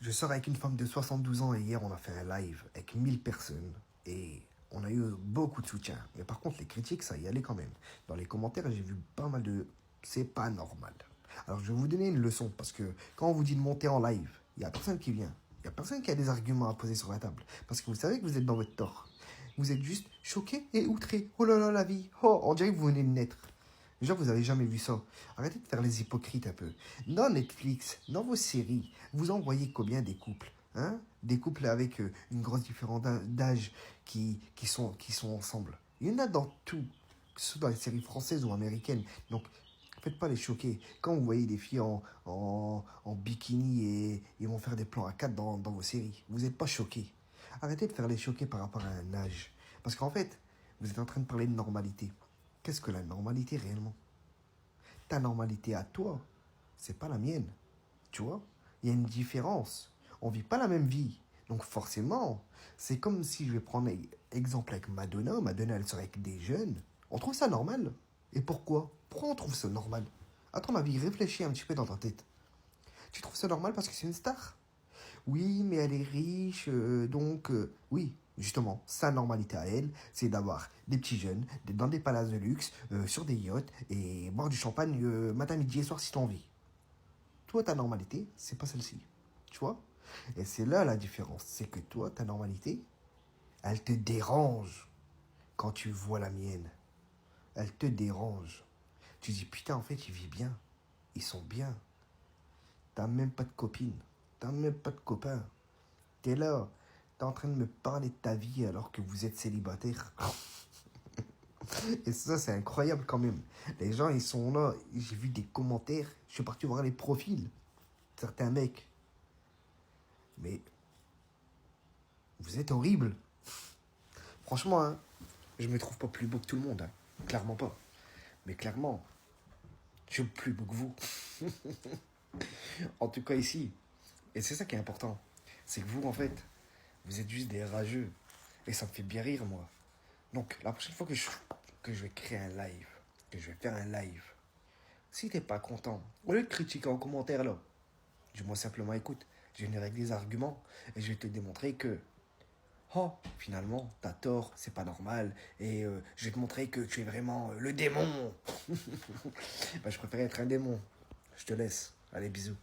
Je sors avec une femme de 72 ans et hier on a fait un live avec 1000 personnes et on a eu beaucoup de soutien. Mais par contre les critiques ça y allait quand même. Dans les commentaires j'ai vu pas mal de c'est pas normal. Alors je vais vous donner une leçon parce que quand on vous dit de monter en live, il y a personne qui vient. Il y a personne qui a des arguments à poser sur la table. Parce que vous savez que vous êtes dans votre tort. Vous êtes juste choqué et outré. Oh là là la vie. Oh, on dirait que vous venez de naître. Déjà, vous avez jamais vu ça. Arrêtez de faire les hypocrites un peu. Dans Netflix, dans vos séries, vous en voyez combien des couples hein? Des couples avec une grosse différence d'âge qui sont ensemble. Il y en a dans tout, que ce soit dans les séries françaises ou américaines. Donc, faites pas les choquer. Quand vous voyez des filles en bikini et ils vont faire des plans à 4 dans vos séries, vous n'êtes pas choqués. Arrêtez de faire les choquer par rapport à un âge. Parce qu'en fait, vous êtes en train de parler de normalité. Qu'est-ce que la normalité réellement? Ta normalité à toi, c'est pas la mienne. Tu vois? Il y a une différence. On vit pas la même vie. Donc forcément, c'est comme si je vais prendre exemple avec Madonna. Madonna, elle sort avec des jeunes. On trouve ça normal. Et pourquoi? Pourquoi on trouve ça normal? À ton avis, réfléchis un petit peu dans ta tête. Tu trouves ça normal parce que c'est une star? Oui, mais elle est riche, oui, justement, sa normalité à elle, c'est d'avoir des petits jeunes, dans des palaces de luxe, sur des yachts, et boire du champagne matin, midi et soir si t'as envie. Toi, ta normalité, c'est pas celle-ci. Tu vois? Et c'est là la différence. C'est que toi, ta normalité, elle te dérange quand tu vois la mienne. Elle te dérange. Tu dis, putain, en fait, ils vivent bien. Ils sont bien. T'as même pas de copine. T'as même pas de copain. T'es là. T'es en train de me parler de ta vie alors que vous êtes célibataire. Et ça, c'est incroyable quand même. Les gens, ils sont là. J'ai vu des commentaires. Je suis parti voir les profils. Certains mecs. Mais vous êtes horrible. Franchement, hein, je me trouve pas plus beau que tout le monde. Hein. Clairement pas. Mais clairement, je suis plus beau que vous. En tout cas ici. Et c'est ça qui est important. C'est que vous, en fait, vous êtes juste des rageux. Et ça me fait bien rire, moi. Donc, la prochaine fois que je vais créer un live, que je vais faire un live, si t'es pas content, au lieu de critiquer en commentaire, là, dis-moi simplement, écoute, je vais venir avec des arguments et je vais te démontrer que, oh, finalement, t'as tort, c'est pas normal. Et je vais te montrer que tu es vraiment le démon. Bah, je préfère être un démon. Je te laisse. Allez, bisous.